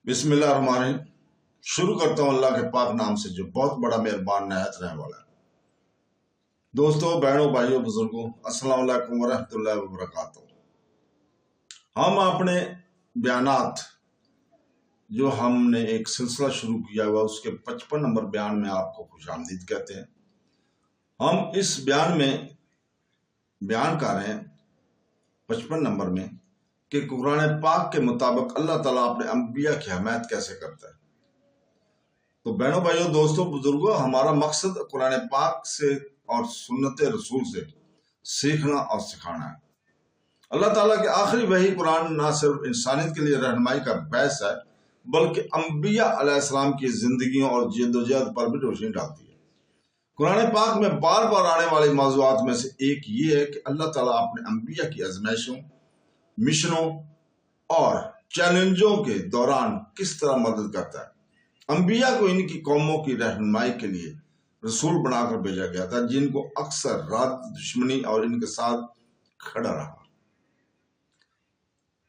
بسم اللہ الرحمن الرحیم۔ شروع کرتا ہوں اللہ کے پاک نام سے جو بہت بڑا مہربان نہایت رحم والا ہے۔ دوستوں، بہنوں، بھائیوں، بزرگوں، السلام علیکم ورحمۃ اللہ وبرکاتہ۔ ہم اپنے بیانات جو ہم نے ایک سلسلہ شروع کیا ہوا اس کے 55 نمبر بیان میں آپ کو خوش آمدید کہتے ہیں۔ ہم اس بیان میں بیان کر رہے ہیں 55 نمبر میں کہ قرآن پاک کے مطابق اللہ تعالیٰ اپنے انبیاء کی حمایت کیسے کرتا ہے۔ تو بہنوں، بھائیوں، دوستوں، بزرگوں، ہمارا مقصد قرآن پاک سے اور سنت رسول سے سیکھنا اور سکھانا ہے۔ اللہ تعالیٰ کے آخری وحی قرآن نہ صرف انسانیت کے لیے رہنمائی کا باعث ہے بلکہ انبیاء علیہ السلام کی زندگیوں اور جدوجہد پر بھی روشنی ڈالتی ہے۔ قرآن پاک میں بار بار آنے والی موضوعات میں سے ایک یہ ہے کہ اللہ تعالیٰ اپنے انبیاء کی آزمائشوں، مشنوں اور چیلنجوں کے دوران کس طرح مدد کرتا ہے۔ انبیاء کو ان کی قوموں کی رہنمائی کے لیے رسول بنا کر بھیجا گیا تھا جن کو اکثر رات دشمنی اور ان کے ساتھ کھڑا رہا،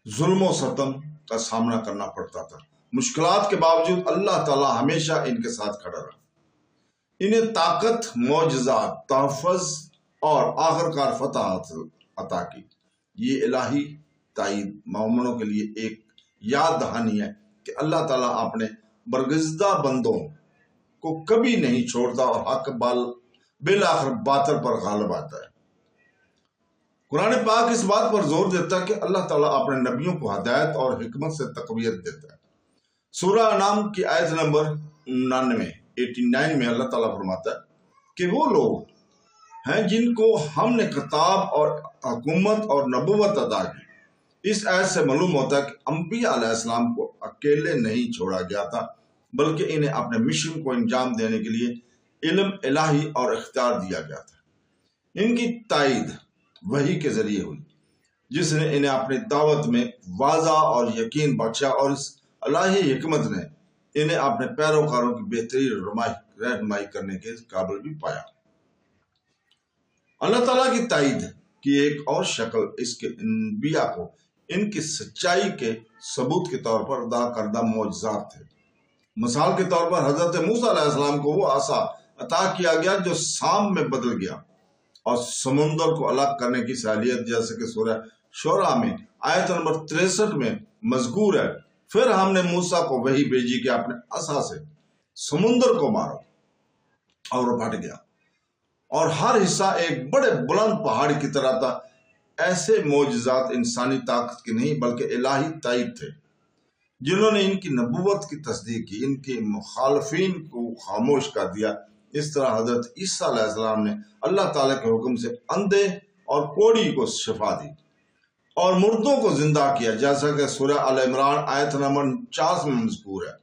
ظلم و ستم کا سامنا کرنا پڑتا تھا۔ مشکلات کے باوجود اللہ تعالیٰ ہمیشہ ان کے ساتھ کھڑا رہا، انہیں طاقت، معجزات، تحفظ اور آخرکار فتح عطا کی۔ یہ الہی تائید مومنوں کے لیے ایک یاد دہانی ہے کہ اللہ تعالیٰ اپنے برگزیدہ بندوں کو کبھی نہیں چھوڑتا اور حق بالآخر باطل پر غالب آتا ہے۔ قرآن پاک اس بات پر زور دیتا ہے کہ اللہ تعالیٰ اپنے نبیوں کو ہدایت اور حکمت سے تقویت دیتا ہے۔ سورہ انعام کی آیت نمبر 89 میں اللہ تعالیٰ فرماتا ہے کہ وہ لوگ ہیں جن کو ہم نے کتاب اور حکومت اور نبوت عطا کی۔ اس آیت سے معلوم ہوتا ہے کہ انبیاء علیہ السلام کو اکیلے نہیں چھوڑا گیا تھا بلکہ انہیں اپنے مشن کو انجام دینے کے لیے علم الہی اور اختیار دیا گیا تھا۔ ان کی تائید وحی کے ذریعے ہوئی جس نے انہیں اپنی دعوت میں واضح اور یقین بخشا، اور اس الہی حکمت نے انہیں اپنے پیروکاروں کی بہترین رہنمائی کرنے کے قابل بھی پایا۔ اللہ تعالیٰ کی تائید کی ایک اور شکل اس کے انبیاء کو ان کی سچائی کے ثبوت کے طور پر ادا کردہ معجزات تھے۔ مثال کے طور پر حضرت موسیٰ علیہ السلام کو وہ عصا عطا کیا گیا جو سام میں بدل گیا اور سمندر کو الگ کرنے کی صلاحیت، جیسے کہ سورہ شعراء میں آیت نمبر 63 میں مذکور ہے۔ پھر ہم نے موسیٰ کو وحی بھیجی کہ اپنے عصا سے سمندر کو مارو، اور وہ پھٹ گیا اور ہر حصہ ایک بڑے بلند پہاڑ کی طرح تھا۔ ایسے معجزات انسانی طاقت کے نہیں بلکہ الہی تائید تھے جنہوں نے ان کی نبوت کی تصدیق کی، ان کے مخالفین کو خاموش کر دیا۔ اس طرح حضرت عیسیٰ علیہ السلام نے اللہ تعالیٰ کے حکم سے اندھے اور کوڑی کو شفا دی اور مردوں کو زندہ کیا، جیسا کہ سورہ آل عمران آیت نمبر 49 میں مذکور ہے۔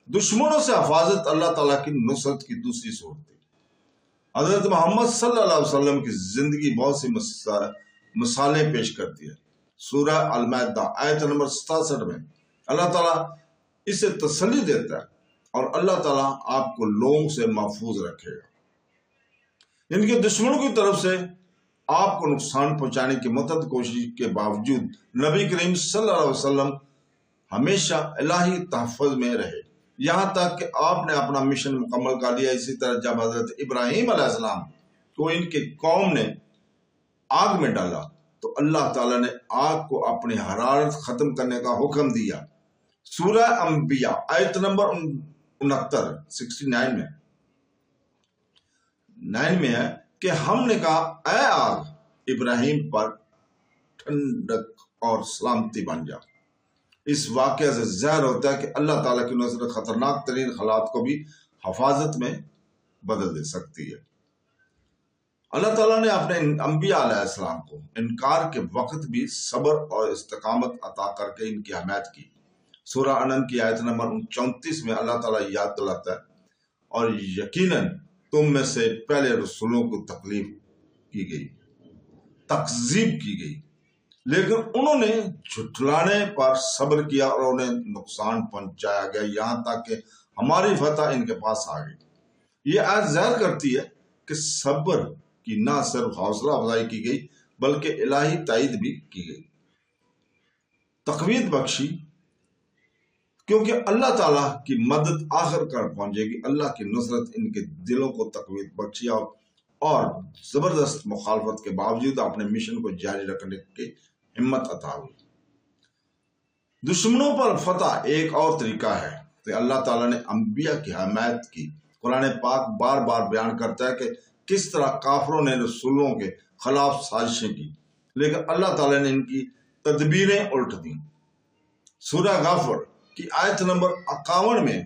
دشمنوں سے حفاظت اللہ تعالیٰ کی نصرت کی دوسری صورت تھی۔ حضرت محمد صلی اللہ علیہ وسلم کی زندگی بہت سی مثالیں پیش کرتی ہے۔ سورہ المائدہ آیت نمبر 67 میں اللہ تعالیٰ اسے تسلی دیتا ہے اور اللہ تعالیٰ آپ کو لوگوں سے محفوظ رکھے گا۔ ان کے دشمنوں کی طرف سے آپ کو نقصان پہنچانے کی متعدد کوشش کے باوجود نبی کریم صلی اللہ علیہ وسلم ہمیشہ الہی تحفظ میں رہے، یہاں تک کہ آپ نے اپنا مشن مکمل کر لیا۔ اسی طرح جب حضرت ابراہیم علیہ السلام کو ان کی قوم نے آگ میں ڈالا تو اللہ تعالیٰ نے آگ کو اپنی حرارت ختم کرنے کا حکم دیا۔ سورہ انبیاء آیت نمبر 69 میں ہے کہ ہم نے کہا، اے آگ ابراہیم پر ٹھنڈک اور سلامتی بن جا۔ اس واقعہ سے ظاہر ہوتا ہے کہ اللہ تعالیٰ کی نصرت خطرناک ترین حالات کو بھی حفاظت میں بدل دے سکتی ہے۔ اللہ تعالیٰ نے اپنے انبیاء علیہ السلام کو انکار کے وقت بھی صبر اور استقامت عطا کر کے ان کی حمایت کی۔ سورہ انعام کی آیت نمبر 34 میں اللہ تعالیٰ یاد دلاتا ہے، اور یقیناً تم میں سے پہلے رسولوں کو تکذیب کی گئی، لیکن انہوں نے جھٹلانے پر صبر کیا اور انہیں نقصان پہنچایا گیا، یہاں تک کہ ہماری فتح ان کے پاس آ گئی۔ یہ آیت ظاہر کرتی ہے کہ صبر کی نہ صرف حوصلہ افزائی کی گئی بلکہ الہی تائید بھی کی گئی، تقویت بخشی کیونکہ اللہ تعالیٰ کی مدد آخر کار پہنچے گی۔ اللہ کی نصرت ان کے دلوں کو تقویت بخشی اور زبردست مخالفت کے باوجود اپنے مشن کو جاری رکھنے کی ہمت عطا ہوئی۔ دشمنوں پر فتح ایک اور طریقہ ہے کہ اللہ تعالیٰ نے انبیاء کی حمایت کی۔ قرآن پاک بار بار بیان کرتا ہے کہ کس طرح کافروں نے رسولوں کے خلاف سازشیں کی، لیکن اللہ تعالیٰ نے ان کی تدبیریں الٹ دیں۔ سورہ غافر کی آیت نمبر 51 میں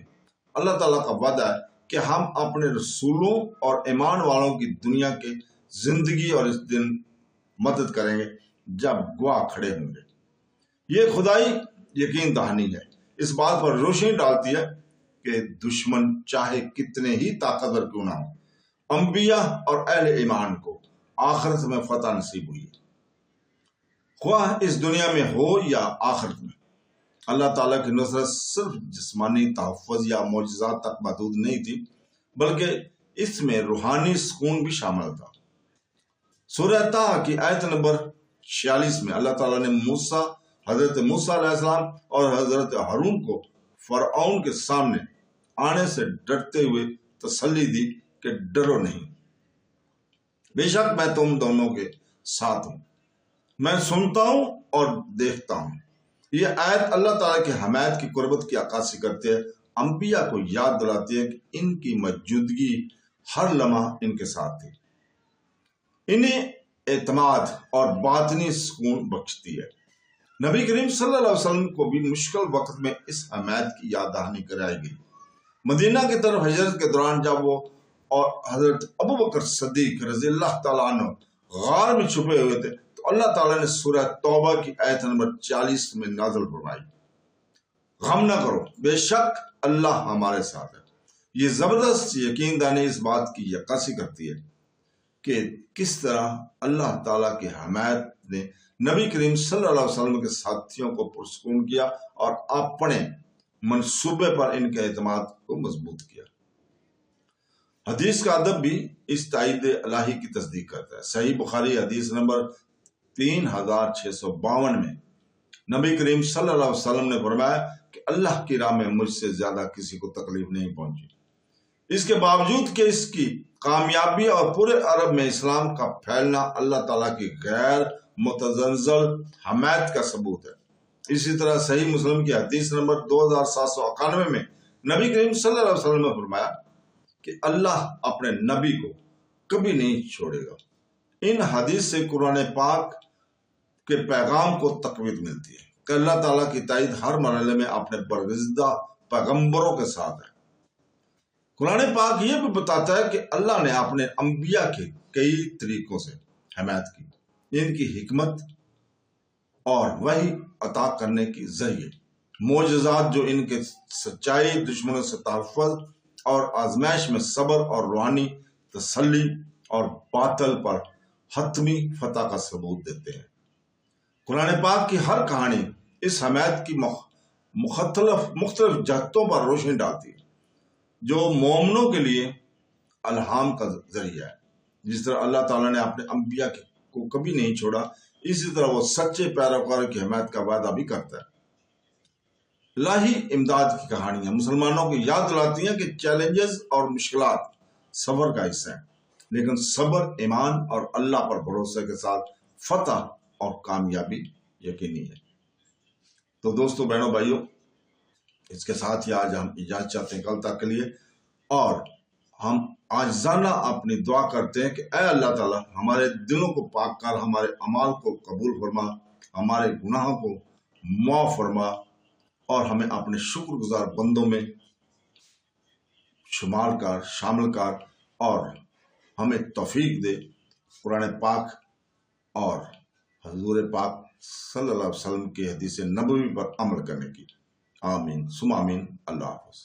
اللہ تعالیٰ کا وعدہ ہے کہ ہم اپنے رسولوں اور ایمان والوں کی دنیا کے زندگی اور اس دن مدد کریں گے جب گواہ کھڑے ہوں گے۔ یہ خدائی یقین دہانی ہے، اس بات پر روشنی ڈالتی ہے کہ دشمن چاہے کتنے ہی طاقتور کیوں نہ ہو، انبیاء اور اہل ایمان کو آخرت میں فتح نصیب ہوئی، خواہ اس دنیا میں ہو یا آخرت میں۔ اللہ تعالیٰ کی نصرت صرف جسمانی تحفظ یا معجزات تک محدود نہیں تھی، بلکہ اس میں روحانی سکون بھی شامل تھا۔ سورہ طٰ کی آیت نمبر 46 میں اللہ تعالیٰ نے حضرت موسیٰ علیہ السلام اور حضرت ہارون کو فرعون کے سامنے آنے سے ڈرتے ہوئے تسلی دی کہ ڈرو نہیں، بے شک میں تم دونوں کے ساتھ ہوں، میں سنتا ہوں اور دیکھتا ہوں۔ یہ آیت اللہ تعالیٰ کی حمایت کی قربت کی عکاسی کرتے ہیں، انبیاء کو یاد دلاتی ہے کہ ان کی موجودگی ہر لمحہ ان کے ساتھ تھی، انہیں اعتماد اور باطنی سکون بخشتی ہے۔ نبی کریم صلی اللہ علیہ وسلم کو بھی مشکل وقت میں اس حمایت کی یاد دہانی کرائی گئی۔ مدینہ کی طرف ہجرت کے دوران جب وہ اور حضرت ابوبکر صدیق رضی اللہ تعالیٰ عنہ غار میں چھپے ہوئے تھے تو اللہ تعالیٰ نے سورہ توبہ کی آیت نمبر 40 میں نازل فرمائی، غم نہ کرو، بے شک اللہ ہمارے ساتھ ہے۔ یہ زبردست یقین دہانی اس بات کی عکاسی کرتی ہے کہ کس طرح اللہ تعالیٰ کی حمایت نے نبی کریم صلی اللہ علیہ وسلم کے ساتھیوں کو پرسکون کیا اور اپنے منصوبے پر ان کے اعتماد کو مضبوط کیا۔ حدیث کا ادب بھی اس تائید الہی کی تصدیق کرتا ہے۔ صحیح بخاری حدیث نمبر 3652 میں نبی کریم صلی اللہ علیہ وسلم نے فرمایا کہ اللہ کی راہ میں مجھ سے زیادہ کسی کو تکلیف نہیں پہنچی، اس کے باوجود کہ اس کی کامیابی اور پورے عرب میں اسلام کا پھیلنا اللہ تعالیٰ کی غیر متزلزل حمایت کا ثبوت ہے۔ اسی طرح صحیح مسلم کی حدیث نمبر 2791 میں نبی کریم صلی اللہ علیہ وسلم نے فرمایا کہ اللہ اپنے نبی کو کبھی نہیں چھوڑے گا۔ ان حدیث سے قرآن پاک کے پیغام کو تقویت ملتی ہے کہ اللہ تعالیٰ کی تائید ہر مرحلے میں اپنے برگزیدہ پیغمبروں کے ساتھ ہے۔ قرآن پاک یہ بھی بتاتا ہے کہ اللہ نے اپنے انبیاء کے کئی طریقوں سے حمایت کی، ان کی حکمت اور وحی عطا کرنے کے ذریعے معجزات جو ان کے سچائی، دشمنوں سے تحفظ اور آزمائش میں صبر اور روحانی تسلی اور باطل پر حتمی فتح کا ثبوت دیتے ہیں۔ قرآن پاک کی ہر کہانی اس حمایت کی مختلف جہتوں پر روشنی ڈالتی ہے جو مومنوں کے لیے الہام کا ذریعہ ہے۔ جس طرح اللہ تعالیٰ نے اپنے انبیاء کو کبھی نہیں چھوڑا، اسی طرح وہ سچے پیروکاروں کی حمایت کا وعدہ بھی کرتا ہے۔ الہی امداد کی کہانیاں مسلمانوں کو یاد دلاتی ہیں کہ چیلنجز اور مشکلات صبر کا حصہ ہیں، لیکن صبر، ایمان اور اللہ پر بھروسے کے ساتھ فتح اور کامیابی یقینی ہے۔ تو دوستو، بہنوں، بھائیوں، اس کے ساتھ ہی آج ہم اجازت چاہتے ہیں کل تک کے لیے، اور ہم عاجزانہ اپنی دعا کرتے ہیں کہ اے اللہ تعالیٰ ہمارے دلوں کو پاک کر، ہمارے اعمال کو قبول فرما، ہمارے گناہوں کو معاف فرما اور ہمیں اپنے شکر گزار بندوں میں شامل کر اور ہمیں توفیق دے قرآن پاک اور حضور پاک صلی اللہ علیہ وسلم کی حدیث نبوی پر عمل کرنے کی۔ آمین ثم آمین۔ اللہ حافظ۔